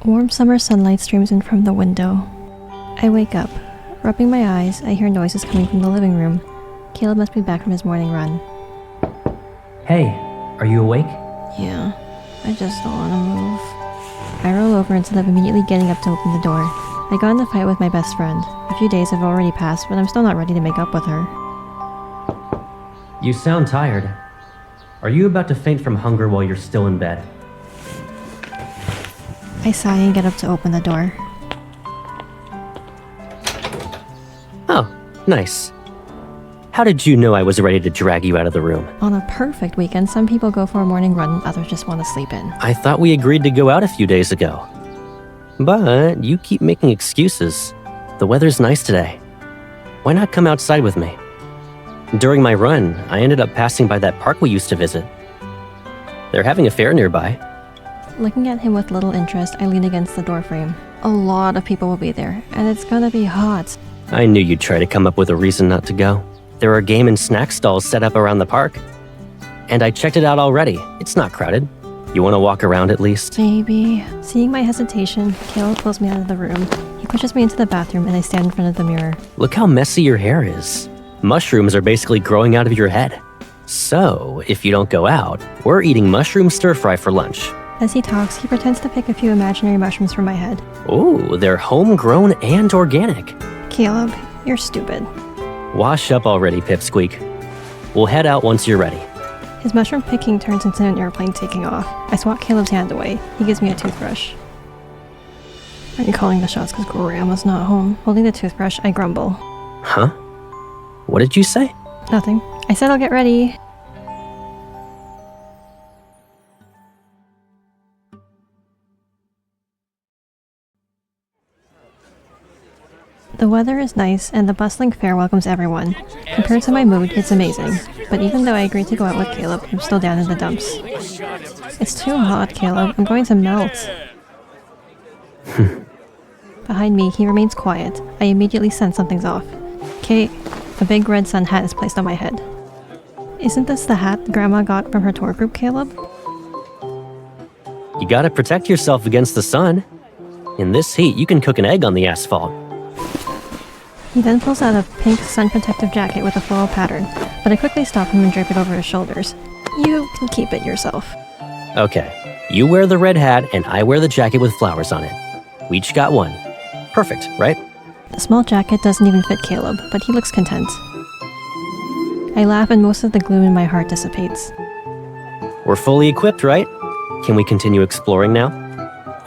Warm summer sunlight streams in from the window. I wake up. Rubbing my eyes, I hear noises coming from the living room. Caleb must be back from his morning run. Hey, are you awake? Yeah, I just don't want to move. I roll over instead of immediately getting up to open the door. I got in a fight with my best friend. A few days have already passed, but I'm still not ready to make up with her. You sound tired. Are you about to faint from hunger while you're still in bed? I sigh and get up to open the door. Oh, nice. How did you know I was ready to drag you out of the room? On a perfect weekend, some people go for a morning run and others just want to sleep in. I thought we agreed to go out a few days ago. But you keep making excuses. The weather's nice today. Why not come outside with me? During my run, I ended up passing by that park we used to visit. They're having a fair nearby. Looking at him with little interest, I lean against the doorframe. A lot of people will be there, and it's gonna be hot. I knew you'd try to come up with a reason not to go. There are game and snack stalls set up around the park. And I checked it out already. It's not crowded. You want to walk around at least? Maybe. Seeing my hesitation, Caleb pulls me out of the room. He pushes me into the bathroom and I stand in front of the mirror. Look how messy your hair is. Mushrooms are basically growing out of your head. So, if you don't go out, we're eating mushroom stir-fry for lunch. As he talks, he pretends to pick a few imaginary mushrooms from my head. Ooh, they're homegrown and organic. Caleb, you're stupid. Wash up already, Pipsqueak. We'll head out once you're ready. His mushroom picking turns into an airplane taking off. I swat Caleb's hand away. He gives me a toothbrush. Are you calling the shots because Grandma's not home? Holding the toothbrush, I grumble. Huh? What did you say? Nothing. I said I'll get ready. The weather is nice, and the bustling fair welcomes everyone. Compared to my mood, it's amazing. But even though I agreed to go out with Caleb, I'm still down in the dumps. It's too hot, Caleb. I'm going to melt. Behind me, he remains quiet. I immediately sense something's off. Kate, a big red sun hat is placed on my head. Isn't this the hat Grandma got from her tour group, Caleb? You gotta protect yourself against the sun. In this heat, you can cook an egg on the asphalt. He then pulls out a pink sun protective jacket with a floral pattern, but I quickly stop him and drape it over his shoulders. You can keep it yourself. Okay, you wear the red hat and I wear the jacket with flowers on it. We each got one. Perfect, right? The small jacket doesn't even fit Caleb, but he looks content. I laugh and most of the gloom in my heart dissipates. We're fully equipped, right? Can we continue exploring now?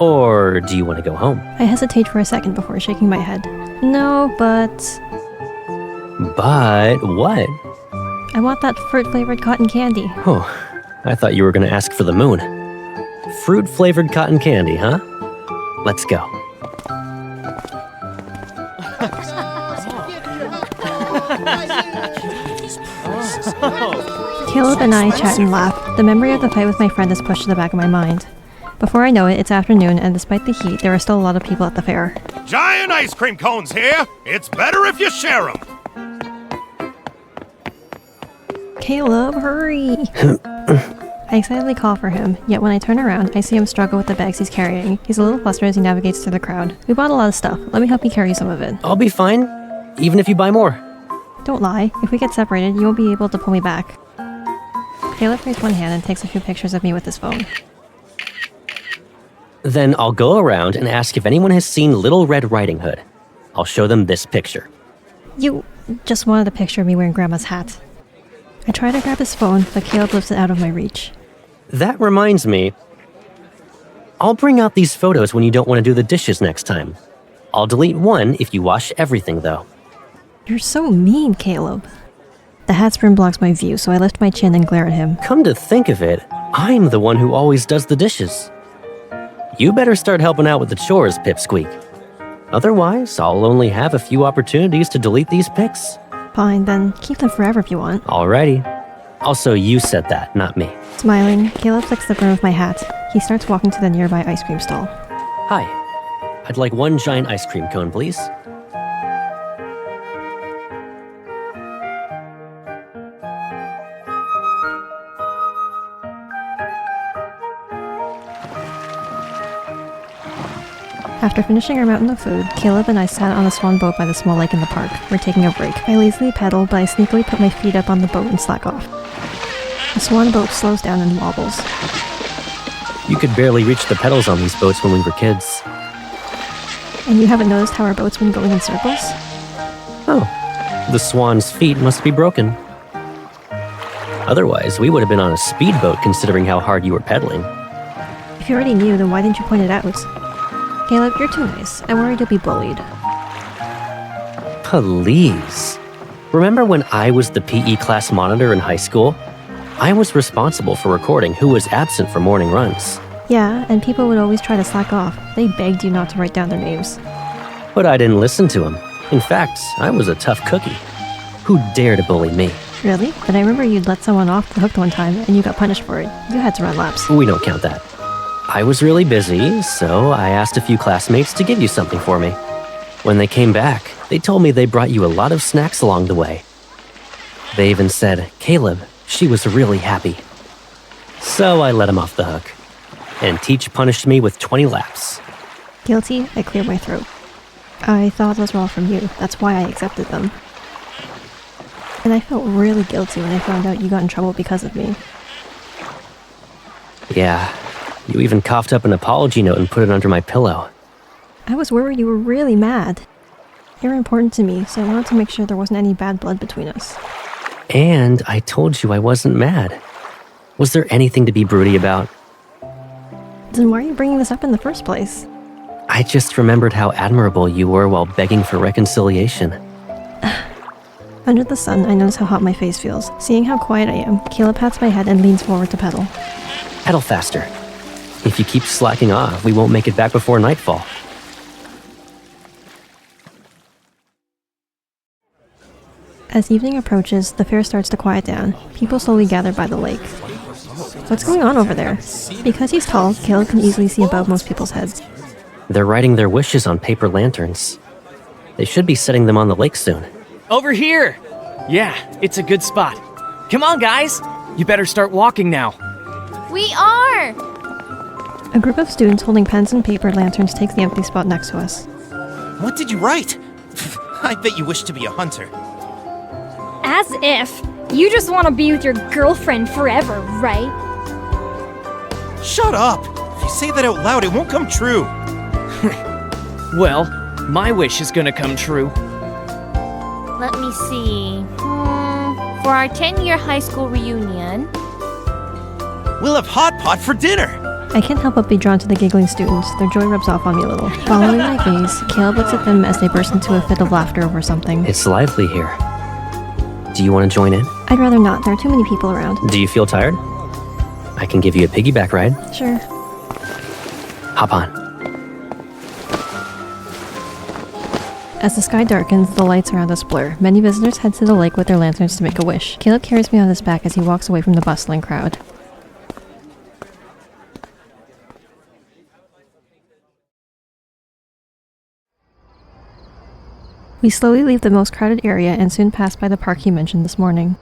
Or do you want to go home? I hesitate for a second before shaking my head. No, but... But what? I want that fruit-flavored cotton candy. Oh, I thought you were going to ask for the moon. Fruit-flavored cotton candy, huh? Let's go. Caleb and I chat and laugh. The memory of the fight with my friend is pushed to the back of my mind. Before I know it, it's afternoon, and despite the heat, there are still a lot of people at the fair. Giant ice cream cones here! It's better if you share them! Caleb, hurry! I excitedly call for him, yet when I turn around, I see him struggle with the bags he's carrying. He's a little flustered as he navigates through the crowd. We bought a lot of stuff. Let me help you carry some of it. I'll be fine, even if you buy more. Don't lie. If we get separated, you won't be able to pull me back. Caleb raised one hand and takes a few pictures of me with his phone. Then I'll go around and ask if anyone has seen Little Red Riding Hood. I'll show them this picture. You just wanted a picture of me wearing Grandma's hat. I try to grab his phone, but Caleb lifts it out of my reach. That reminds me. I'll bring out these photos when you don't want to do the dishes next time. I'll delete one if you wash everything, though. You're so mean, Caleb. The hat's brim blocks my view, so I lift my chin and glare at him. Come to think of it, I'm the one who always does the dishes. You better start helping out with the chores, Pipsqueak. Otherwise, I'll only have a few opportunities to delete these pics. Fine, then keep them forever if you want. Alrighty. Also, you said that, not me. Smiling, Caleb flicks the brim of my hat. He starts walking to the nearby ice cream stall. Hi. I'd like one giant ice cream cone, please. After finishing our mountain of food, Caleb and I sat on a swan boat by the small lake in the park. We're taking a break. I lazily pedal, but I sneakily put my feet up on the boat and slack off. The swan boat slows down and wobbles. You could barely reach the pedals on these boats when we were kids. And you haven't noticed how our boat's been going in circles? Oh, the swan's feet must be broken. Otherwise, we would have been on a speedboat considering how hard you were pedaling. If you already knew, then why didn't you point it out? Caleb, you're too nice. I'm worried you'll be bullied. Please. Remember when I was the PE class monitor in high school? I was responsible for recording who was absent for morning runs. Yeah, and people would always try to slack off. They begged you not to write down their names. But I didn't listen to them. In fact, I was a tough cookie. Who dared to bully me? Really? But I remember you'd let someone off the hook one time and you got punished for it. You had to run laps. We don't count that. I was really busy, so I asked a few classmates to give you something for me. When they came back, they told me they brought you a lot of snacks along the way. They even said, Caleb, she was really happy. So I let him off the hook. And Teach punished me with 20 laps. Guilty, I cleared my throat. I thought those were all from you. That's why I accepted them. And I felt really guilty when I found out you got in trouble because of me. Yeah, you even coughed up an apology note and put it under my pillow. I was worried you were really mad. You're important to me, so I wanted to make sure there wasn't any bad blood between us. And I told you I wasn't mad. Was there anything to be broody about? Then why are you bringing this up in the first place? I just remembered how admirable you were while begging for reconciliation. Under the sun, I notice how hot my face feels. Seeing how quiet I am, Caleb pats my head and leans forward to pedal. Pedal faster. If you keep slacking off, we won't make it back before nightfall. As evening approaches, the fair starts to quiet down. People slowly gather by the lake. What's going on over there? Because he's tall, Caleb can easily see above most people's heads. They're writing their wishes on paper lanterns. They should be setting them on the lake soon. Over here! Yeah, it's a good spot. Come on, guys! You better start walking now. We are! A group of students holding pens and paper lanterns takes the empty spot next to us. What did you write? I bet you wish to be a hunter. As if. You just want to be with your girlfriend forever, right? Shut up! If you say that out loud, it won't come true. Well, my wish is gonna come true. Let me see. For our 10-year high school reunion... We'll have hot pot for dinner! I can't help but be drawn to the giggling students. Their joy rubs off on me a little. Following my gaze, Caleb looks at them as they burst into a fit of laughter over something. It's lively here. Do you want to join in? I'd rather not. There are too many people around. Do you feel tired? I can give you a piggyback ride. Sure. Hop on. As the sky darkens, the lights around us blur. Many visitors head to the lake with their lanterns to make a wish. Caleb carries me on his back as he walks away from the bustling crowd. We slowly leave the most crowded area and soon pass by the park he mentioned this morning.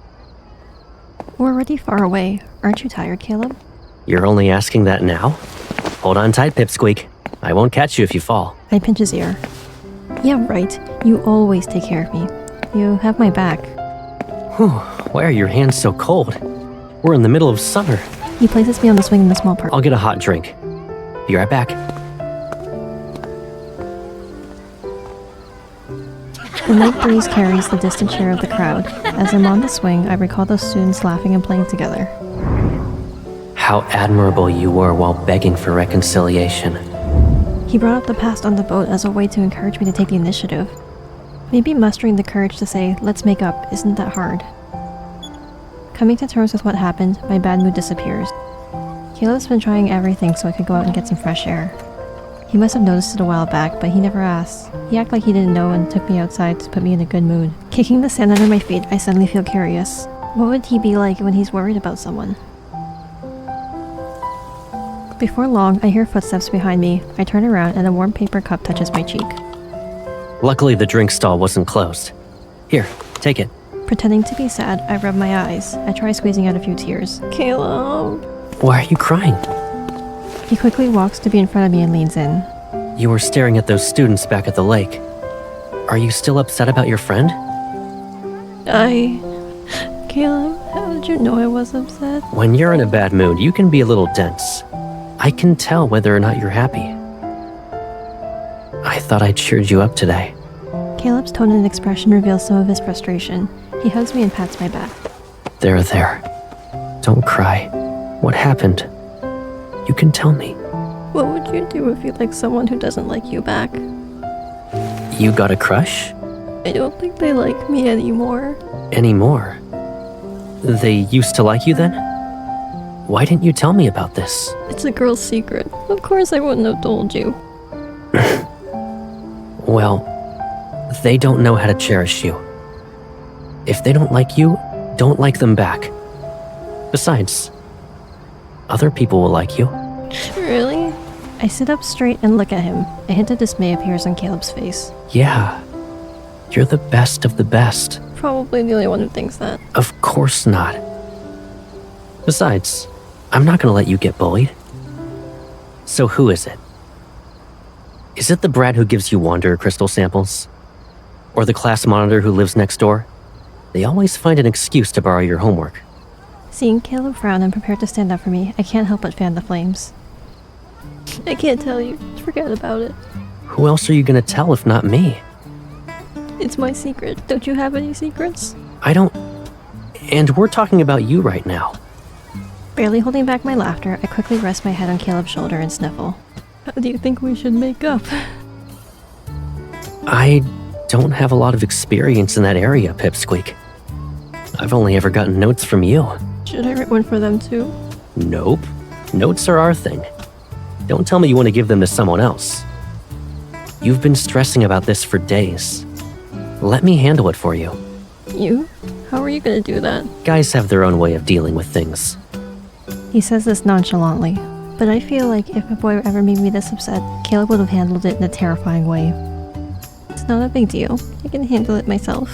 We're already far away. Aren't you tired, Caleb? You're only asking that now? Hold on tight, Pipsqueak. I won't catch you if you fall. I pinch his ear. Yeah, right. You always take care of me. You have my back. Whew, why are your hands so cold? We're in the middle of summer. He places me on the swing in the small park. I'll get a hot drink. Be right back. The night breeze carries the distant share of the crowd. As I'm on the swing, I recall those students laughing and playing together. How admirable you were while begging for reconciliation. He brought up the past on the boat as a way to encourage me to take the initiative. Maybe mustering the courage to say, let's make up, isn't that hard. Coming to terms with what happened, my bad mood disappears. Caleb's been trying everything so I could go out and get some fresh air. He must have noticed it a while back, but he never asked. He acted like he didn't know and took me outside to put me in a good mood. Kicking the sand under my feet, I suddenly feel curious. What would he be like when he's worried about someone? Before long, I hear footsteps behind me. I turn around and a warm paper cup touches my cheek. Luckily, the drink stall wasn't closed. Here, take it. Pretending to be sad, I rub my eyes. I try squeezing out a few tears. Caleb! Why are you crying? He quickly walks to be in front of me and leans in. You were staring at those students back at the lake. Are you still upset about your friend? Caleb, how did you know I was upset? When you're in a bad mood, you can be a little dense. I can tell whether or not you're happy. I thought I cheered you up today. Caleb's tone and expression reveal some of his frustration. He hugs me and pats my back. There. Don't cry. What happened? You can tell me. What would you do if you like someone who doesn't like you back? You got a crush? I don't think they like me anymore. Anymore? They used to like you then? Why didn't you tell me about this? It's a girl's secret. Of course I wouldn't have told you. Well, they don't know how to cherish you. If they don't like you, don't like them back. Besides, other people will like you. Really? I sit up straight and look at him. A hint of dismay appears on Caleb's face. Yeah, you're the best of the best. Probably the only one who thinks that. Of course not. Besides, I'm not gonna let you get bullied. So who is it? Is it the brat who gives you Wanderer crystal samples? Or the class monitor who lives next door? They always find an excuse to borrow your homework. Seeing Caleb frown and prepare to stand up for me, I can't help but fan the flames. I can't tell you. Forget about it. Who else are you gonna tell if not me? It's my secret. Don't you have any secrets? I don't... And we're talking about you right now. Barely holding back my laughter, I quickly rest my head on Caleb's shoulder and sniffle. How do you think we should make up? I don't have a lot of experience in that area, Pipsqueak. I've only ever gotten notes from you. Should I write one for them too? Nope. Notes are our thing. Don't tell me you want to give them to someone else. You've been stressing about this for days. Let me handle it for you. You? How are you gonna do that? Guys have their own way of dealing with things. He says this nonchalantly, but I feel like if a boy ever made me this upset, Caleb would have handled it in a terrifying way. It's not a big deal. I can handle it myself.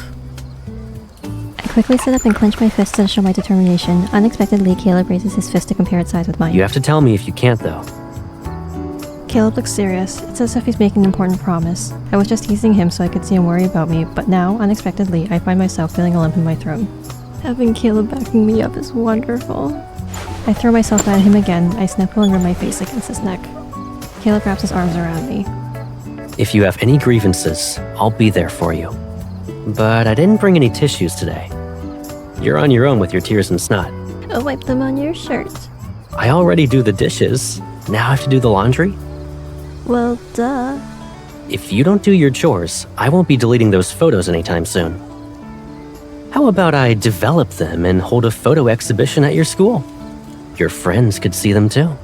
I quickly sit up and clench my fists to show my determination. Unexpectedly, Caleb raises his fist to compare its size with mine. You have to tell me if you can't, though. Caleb looks serious. It's as if he's making an important promise. I was just teasing him so I could see him worry about me, but now, unexpectedly, I find myself feeling a lump in my throat. Having Caleb backing me up is wonderful. I throw myself at him again. I sniffle and rub my face against his neck. Caleb wraps his arms around me. If you have any grievances, I'll be there for you. But I didn't bring any tissues today. You're on your own with your tears and snot. I'll wipe them on your shirt. I already do the dishes. Now I have to do the laundry? Well, duh. If you don't do your chores, I won't be deleting those photos anytime soon. How about I develop them and hold a photo exhibition at your school? Your friends could see them too.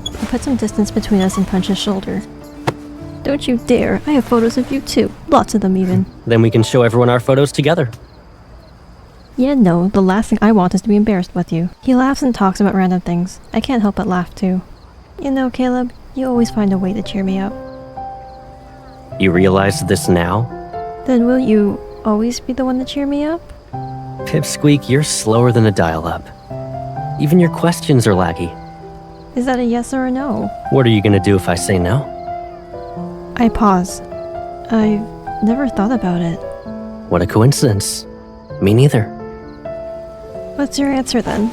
I put some distance between us and punch his shoulder. Don't you dare. I have photos of you too. Lots of them even. Then we can show everyone our photos together. Yeah, no, the last thing I want is to be embarrassed with you. He laughs and talks about random things. I can't help but laugh too. You know, Caleb, you always find a way to cheer me up. You realize this now? Then will you always be the one to cheer me up? Pipsqueak, you're slower than a dial-up. Even your questions are laggy. Is that a yes or a no? What are you gonna do if I say no? I pause. I've never thought about it. What a coincidence. Me neither. What's your answer then?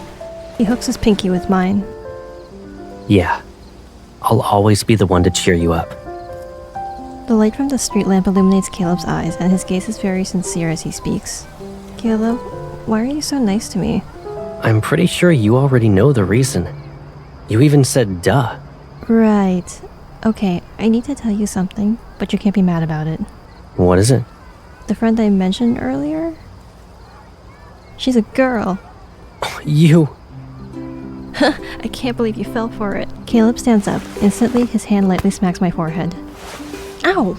He hooks his pinky with mine. Yeah. I'll always be the one to cheer you up. The light from the street lamp illuminates Caleb's eyes, and his gaze is very sincere as he speaks. Caleb, why are you so nice to me? I'm pretty sure you already know the reason. You even said duh. Right. Okay, I need to tell you something, but you can't be mad about it. What is it? The friend I mentioned earlier? She's a girl. You... I can't believe you fell for it. Caleb stands up. Instantly, his hand lightly smacks my forehead. Ow!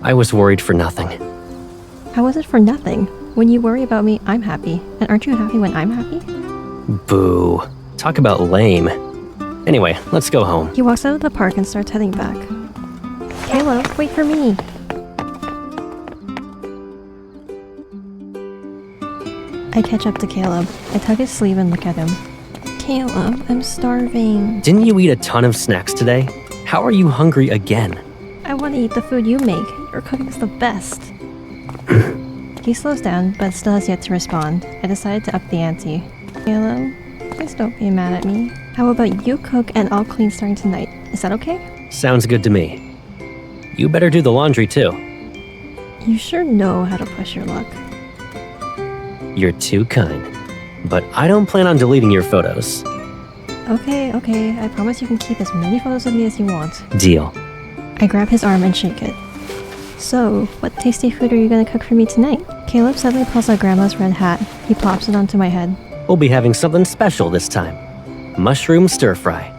I was worried for nothing. How was it for nothing? When you worry about me, I'm happy. And aren't you happy when I'm happy? Boo. Talk about lame. Anyway, let's go home. He walks out of the park and starts heading back. Caleb, wait for me! I catch up to Caleb. I tug his sleeve and look at him. Caleb, I'm starving. Didn't you eat a ton of snacks today? How are you hungry again? want to eat the food you make. Your cooking's the best. He slows down, but still has yet to respond. I decided to up the ante. Caleb, please don't be mad at me. How about you cook and I'll clean starting tonight? Is that okay? Sounds good to me. You better do the laundry too. You sure know how to push your luck. You're too kind. But I don't plan on deleting your photos. Okay, I promise you can keep as many photos of me as you want. Deal. I grab his arm and shake it. So, what tasty food are you gonna cook for me tonight? Caleb suddenly pulls out Grandma's red hat. He plops it onto my head. We'll be having something special this time. Mushroom stir fry.